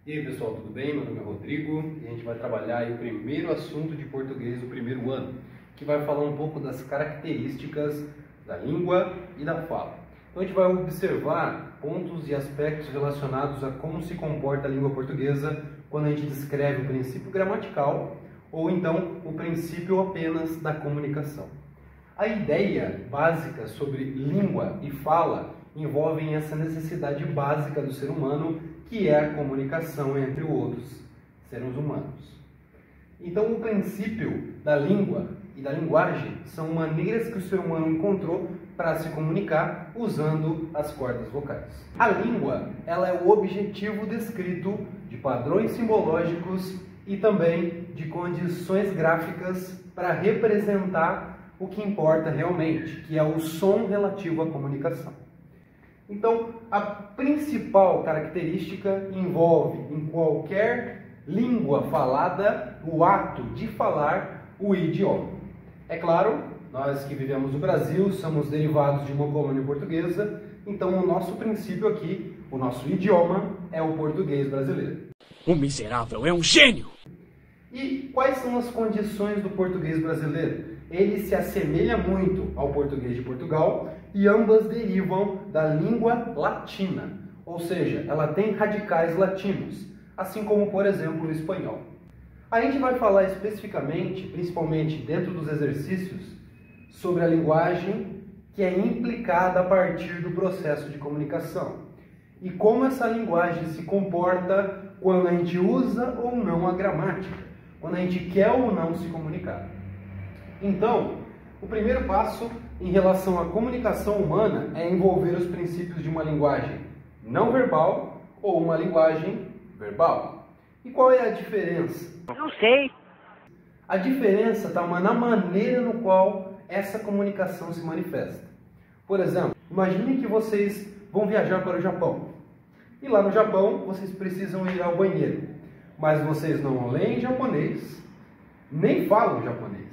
E aí pessoal, tudo bem? Meu nome é Rodrigo e a gente vai trabalhar aí o primeiro assunto de português do primeiro ano, que vai falar um pouco das características da língua e da fala. Então a gente vai observar pontos e aspectos relacionados a como se comporta a língua portuguesa quando a gente descreve o princípio gramatical ou então o princípio apenas da comunicação. A ideia básica sobre língua e fala envolvem essa necessidade básica do ser humano, que é a comunicação entre outros seres humanos. Então, o princípio da língua e da linguagem são maneiras que o ser humano encontrou para se comunicar usando as cordas vocais. A língua, ela é o objetivo descrito de padrões simbológicos e também de condições gráficas para representar o que importa realmente, que é o som relativo à comunicação. Então, a principal característica envolve, em qualquer língua falada, o ato de falar o idioma. É claro, nós que vivemos no Brasil somos derivados de uma colônia portuguesa, então o nosso princípio aqui, o nosso idioma, é o português brasileiro. O miserável é um gênio! E quais são as condições do português brasileiro? Ele se assemelha muito ao português de Portugal e ambas derivam da língua latina, ou seja, ela tem radicais latinos, assim como, por exemplo, o espanhol. A gente vai falar especificamente, principalmente dentro dos exercícios, sobre a linguagem que é implicada a partir do processo de comunicação e como essa linguagem se comporta quando a gente usa ou não a gramática, quando a gente quer ou não se comunicar. Então, o primeiro passo em relação à comunicação humana é envolver os princípios de uma linguagem não verbal ou uma linguagem verbal. E qual é a diferença? Não sei. A diferença está na maneira no qual essa comunicação se manifesta. Por exemplo, imagine que vocês vão viajar para o Japão. E lá no Japão, vocês precisam ir ao banheiro. Mas vocês não leem japonês, nem falam japonês.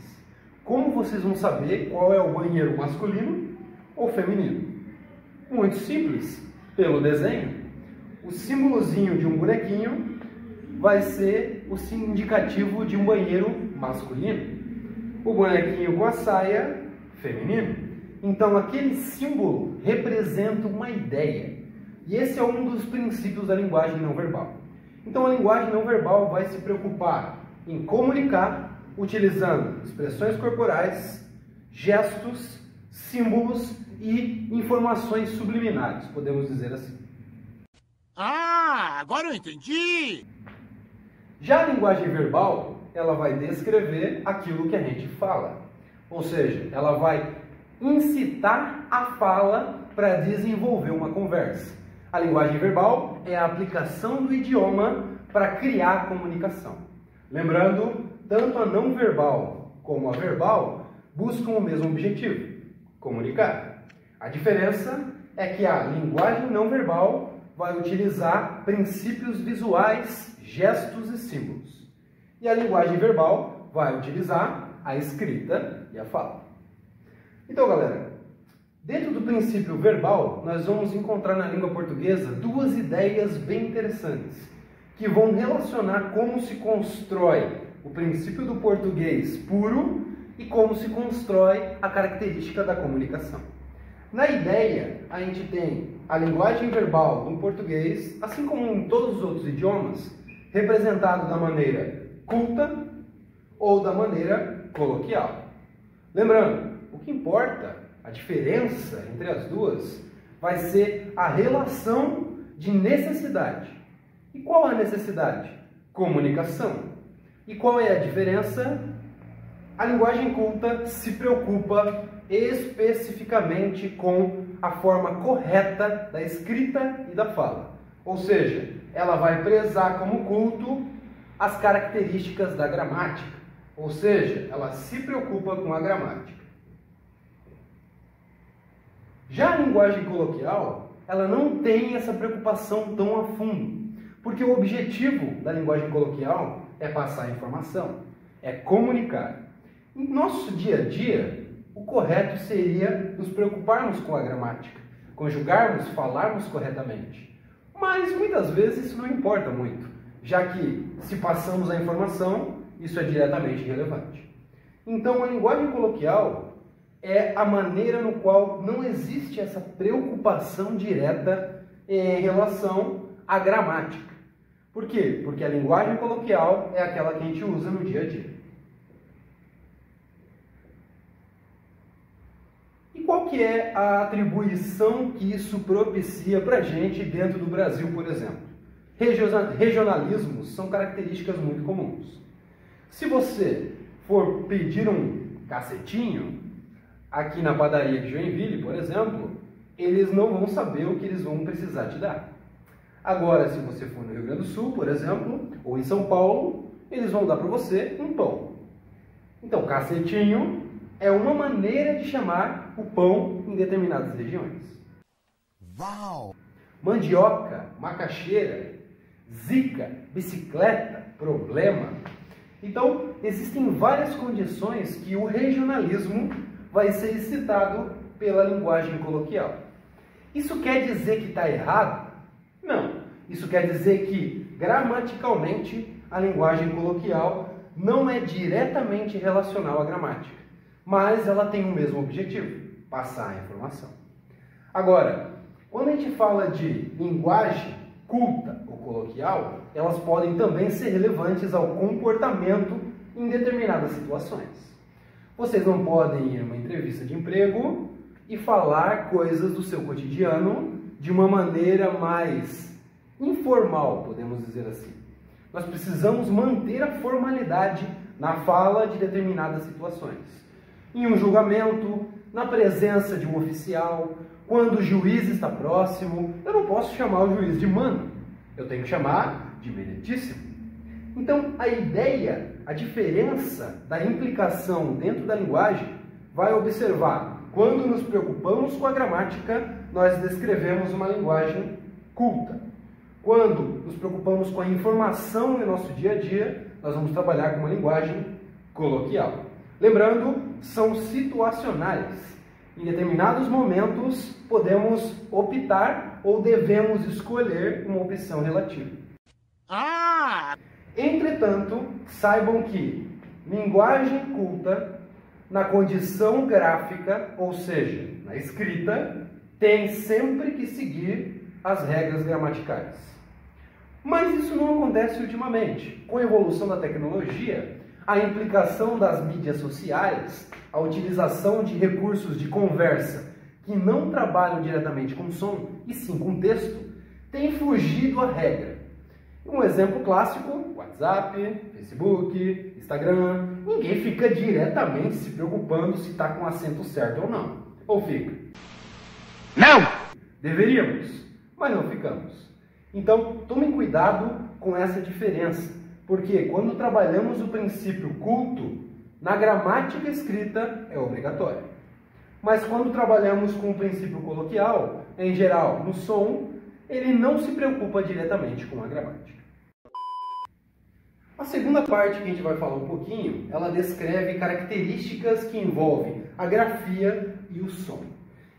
Como vocês vão saber qual é o banheiro masculino ou feminino? Muito simples, pelo desenho. O símbolozinho de um bonequinho vai ser o indicativo de um banheiro masculino. O bonequinho com a saia, feminino. Então aquele símbolo representa uma ideia. E esse é um dos princípios da linguagem não verbal. Então a linguagem não verbal vai se preocupar em comunicar utilizando expressões corporais, gestos, símbolos e informações subliminares, podemos dizer assim. Ah, agora eu entendi! Já a linguagem verbal, ela vai descrever aquilo que a gente fala. Ou seja, ela vai incitar a fala para desenvolver uma conversa. A linguagem verbal é a aplicação do idioma para criar a comunicação. Lembrando, tanto a não verbal como a verbal buscam o mesmo objetivo, comunicar. A diferença é que a linguagem não verbal vai utilizar princípios visuais, gestos e símbolos. E a linguagem verbal vai utilizar a escrita e a fala. Então, galera, dentro do princípio verbal, nós vamos encontrar na língua portuguesa duas ideias bem interessantes, que vão relacionar como se constrói o princípio do português puro e como se constrói a característica da comunicação. Na ideia, a gente tem a linguagem verbal no português, assim como em todos os outros idiomas, representado da maneira culta ou da maneira coloquial. Lembrando, o que importa, a diferença entre as duas, vai ser a relação de necessidade. E qual é a necessidade? Comunicação. E qual é a diferença? A linguagem culta se preocupa especificamente com a forma correta da escrita e da fala. Ou seja, ela vai prezar como culto as características da gramática. Ou seja, ela se preocupa com a gramática. Já a linguagem coloquial, ela não tem essa preocupação tão a fundo. Porque o objetivo da linguagem coloquial é passar informação, é comunicar. Em nosso dia a dia, o correto seria nos preocuparmos com a gramática, conjugarmos, falarmos corretamente. Mas muitas vezes isso não importa muito. já que, se passamos a informação, isso é diretamente relevante. Então, a linguagem coloquial é a maneira no qual não existe essa preocupação direta em relação à gramática. Por quê? Porque a linguagem coloquial é aquela que a gente usa no dia a dia. E qual que é a atribuição que isso propicia para a gente dentro do Brasil, por exemplo? Regionalismos são características muito comuns. Se você for pedir um cacetinho aqui na padaria de Joinville, por exemplo, eles não vão saber o que eles vão precisar te dar. Agora, se você for no Rio Grande do Sul, por exemplo, ou em São Paulo, eles vão dar para você um pão. Então, cacetinho é uma maneira de chamar o pão em determinadas regiões. Uau! Mandioca, macaxeira, zica, bicicleta, problema. Então, existem várias condições que o regionalismo vai ser excitado pela linguagem coloquial. Isso quer dizer que está errado? Não. Isso quer dizer que, gramaticalmente, a linguagem coloquial não é diretamente relacional à gramática, mas ela tem o mesmo objetivo, passar a informação. Agora, quando a gente fala de linguagem culta ou coloquial, elas podem também ser relevantes ao comportamento em determinadas situações. Vocês não podem ir a uma entrevista de emprego e falar coisas do seu cotidiano de uma maneira mais informal, podemos dizer assim. Nós precisamos manter a formalidade na fala de determinadas situações. Em um julgamento, na presença de um oficial, quando o juiz está próximo, eu não posso chamar o juiz de mano, eu tenho que chamar de meritíssimo. Então, a ideia, a diferença da implicação dentro da linguagem, vai observar, quando nos preocupamos com a gramática, nós descrevemos uma linguagem culta. Quando nos preocupamos com a informação no nosso dia a dia, nós vamos trabalhar com uma linguagem coloquial. Lembrando, são situacionais. Em determinados momentos, podemos optar ou devemos escolher uma opção relativa. Entretanto, saibam que linguagem culta, na condição gráfica, ou seja, na escrita, tem sempre que seguir as regras gramaticais. Mas isso não acontece ultimamente. Com a evolução da tecnologia, a implicação das mídias sociais, a utilização de recursos de conversa que não trabalham diretamente com som, e sim com texto, tem fugido à regra. Um exemplo clássico, WhatsApp, Facebook, Instagram, ninguém fica diretamente se preocupando se está com o acento certo ou não. Ou fica? Não! Deveríamos, mas não ficamos. Então, tomem cuidado com essa diferença, porque quando trabalhamos o princípio culto, na gramática escrita é obrigatório. Mas quando trabalhamos com o princípio coloquial, em geral, no som, ele não se preocupa diretamente com a gramática. A segunda parte que a gente vai falar um pouquinho, ela descreve características que envolvem a grafia e o som.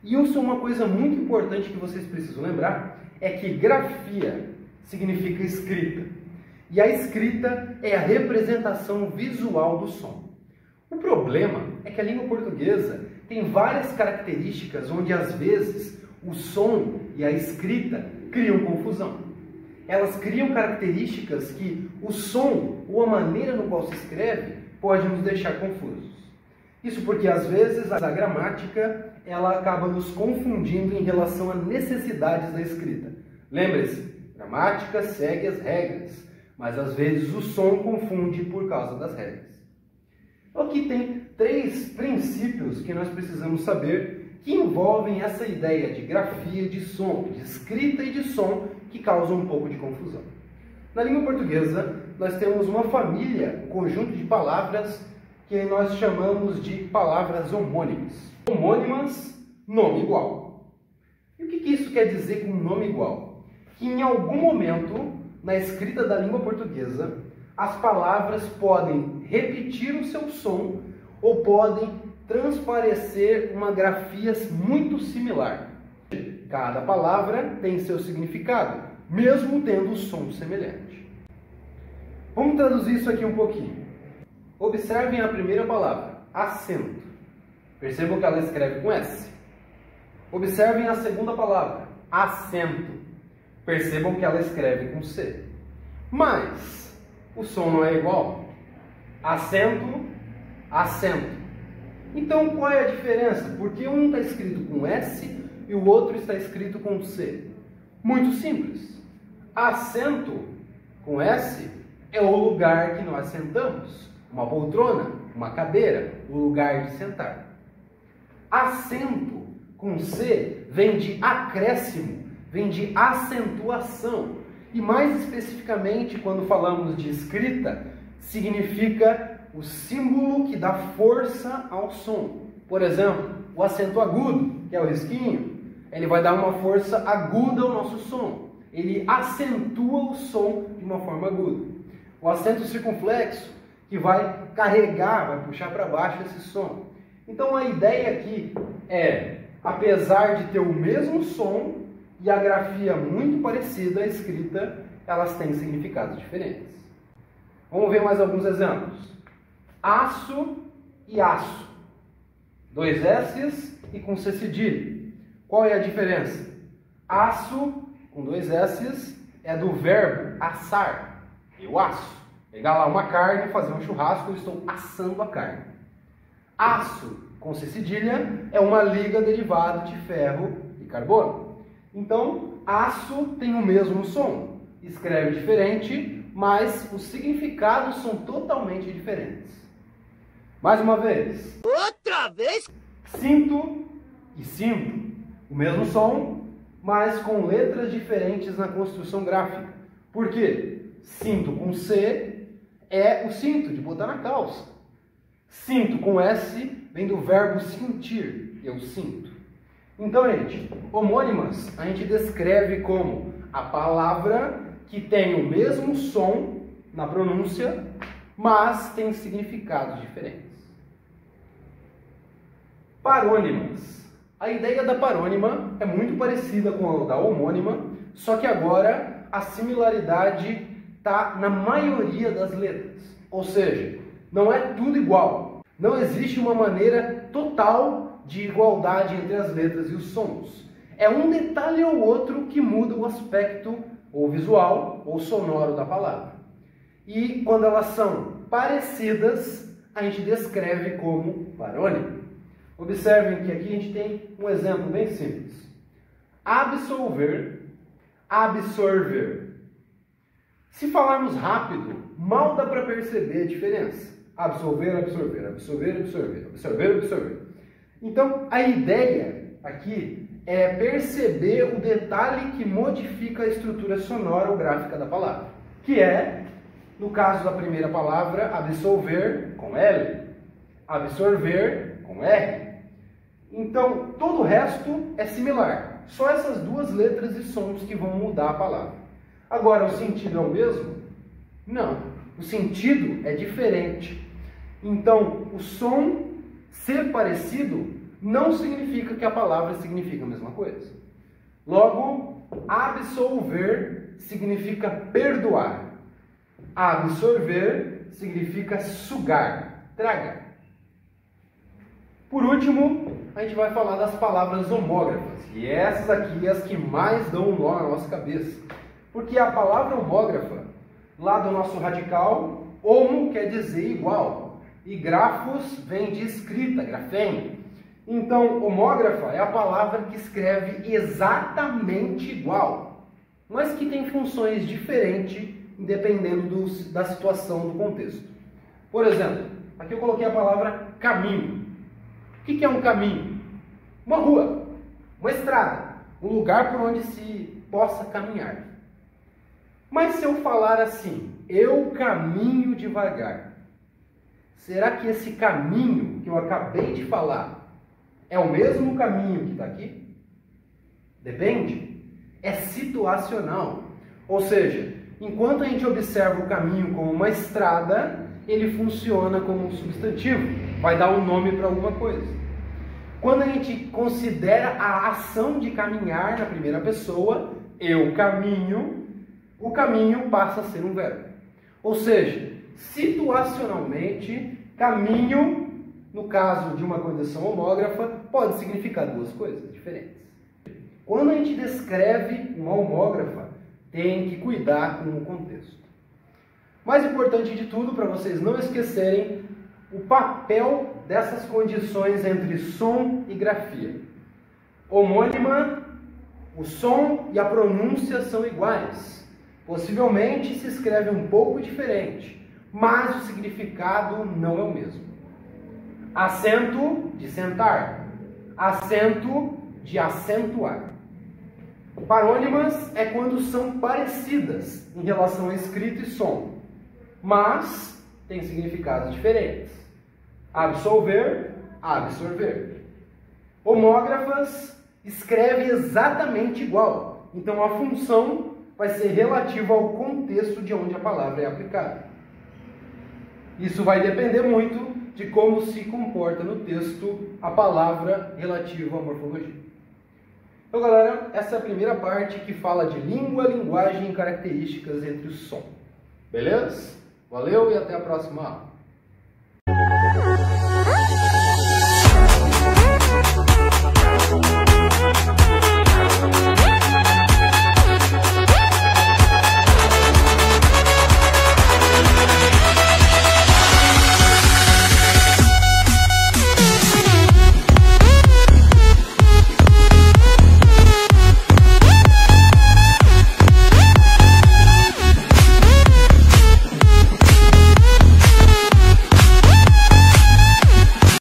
E isso é uma coisa muito importante que vocês precisam lembrar, é que grafia significa escrita. E a escrita é a representação visual do som. O problema é que a língua portuguesa tem várias características onde, às vezes, o som e a escrita criam confusão. Elas criam características que o som ou a maneira no qual se escreve pode nos deixar confusos. Isso porque, às vezes, a gramática ela acaba nos confundindo em relação a necessidades da escrita. Lembre-se, gramática segue as regras, mas às vezes o som confunde por causa das regras. Aqui tem 3 princípios que nós precisamos saber que envolvem essa ideia de grafia, de som, de escrita e de som que causam um pouco de confusão. Na língua portuguesa, nós temos uma família, um conjunto de palavras que nós chamamos de palavras homônimas. Homônimas, nome igual. E o que isso quer dizer com nome igual? Que em algum momento, na escrita da língua portuguesa, as palavras podem repetir o seu som ou podem transparecer uma grafia muito similar. Cada palavra tem seu significado, mesmo tendo som semelhante. Vamos traduzir isso aqui um pouquinho. Observem a primeira palavra, assento. Percebam que ela escreve com S. Observem a segunda palavra, acento. Percebam que ela escreve com C. Mas o som não é igual. Acento, acento. Então qual é a diferença? Por que um está escrito com S e o outro está escrito com C? Muito simples. Assento com S é o lugar que nós sentamos. Uma poltrona, uma cadeira, o lugar de sentar. Acento com C vem de acréscimo, vem de acentuação. E mais especificamente, quando falamos de escrita, significa o símbolo que dá força ao som. Por exemplo, o acento agudo, que é o risquinho, ele vai dar uma força aguda ao nosso som. Ele acentua o som de uma forma aguda. O acento circunflexo, que vai carregar, vai puxar para baixo esse som. Então a ideia aqui é, apesar de ter o mesmo som e a grafia muito parecida, a escrita, elas têm significados diferentes. Vamos ver mais alguns exemplos. Aço e aço. 2 S's e com C cedilha. Qual é a diferença? Aço, com 2 S's, é do verbo assar. Eu aço. Pegar lá uma carne, fazer um churrasco, eu estou assando a carne. Aço, com C cedilha, é uma liga derivada de ferro e carbono. Então, aço tem o mesmo som. Escreve diferente, mas os significados são totalmente diferentes. Mais uma vez. Outra vez? Cinto e cinto. O mesmo som, mas com letras diferentes na construção gráfica. Por quê? Cinto com C é o cinto de botar na calça. Cinto com S vem do verbo sentir. Eu sinto. Então, gente, homônimas a gente descreve como a palavra que tem o mesmo som na pronúncia, mas tem significados diferentes. Parônimas. A ideia da parônima é muito parecida com a da homônima, só que agora a similaridade está na maioria das letras. Ou seja, não é tudo igual. Não existe uma maneira total de igualdade entre as letras e os sons. É um detalhe ou outro que muda o aspecto ou visual ou sonoro da palavra. E quando elas são parecidas, a gente descreve como parônima. Observem que aqui a gente tem um exemplo bem simples. Absolver, absorver. Se falarmos rápido, mal dá para perceber a diferença. Absolver, absorver, absorver, absorver, absorver, absorver. Então, a ideia aqui é perceber o detalhe que modifica a estrutura sonora ou gráfica da palavra, que é, no caso da primeira palavra, absolver com L, absorver com R. Então, todo o resto é similar. Só essas duas letras e sons que vão mudar a palavra. Agora, o sentido é o mesmo? Não. O sentido é diferente. Então, o som ser parecido não significa que a palavra significa a mesma coisa. Logo, absolver significa perdoar. Absorver significa sugar, tragar. Por último, a gente vai falar das palavras homógrafas. E essas aqui as que mais dão um nó na nossa cabeça. Porque a palavra homógrafa, lá do nosso radical, homo quer dizer igual. E grafos vem de escrita, grafene. Então, homógrafa é a palavra que escreve exatamente igual, mas que tem funções diferentes dependendo da situação, do contexto. Por exemplo, aqui eu coloquei a palavra caminho. O que é um caminho? Uma rua, uma estrada, um lugar por onde se possa caminhar. Mas se eu falar assim, eu caminho devagar, será que esse caminho que eu acabei de falar é o mesmo caminho que está aqui? Depende. É situacional. Ou seja, enquanto a gente observa o caminho como uma estrada, ele funciona como um substantivo. Vai dar um nome para alguma coisa. Quando a gente considera a ação de caminhar na primeira pessoa, eu caminho, o caminho passa a ser um verbo. Ou seja, situacionalmente, caminho, no caso de uma condição homógrafa, pode significar duas coisas diferentes. Quando a gente descreve uma homógrafa, tem que cuidar com o contexto. Mais importante de tudo, para vocês não esquecerem, o papel dessas condições entre som e grafia. Homônima, o som e a pronúncia são iguais. Possivelmente se escreve um pouco diferente, mas o significado não é o mesmo. Acento de sentar, acento de acentuar. Parônimas é quando são parecidas em relação a escrito e som, mas têm significados diferentes. Absolver, absorver. Homógrafas escreve exatamente igual, então a função vai ser relativa ao contexto de onde a palavra é aplicada. Isso vai depender muito de como se comporta no texto a palavra relativa à morfologia. Então, galera, essa é a primeira parte que fala de língua, linguagem e características entre o som. Beleza? Valeu e até a próxima aula.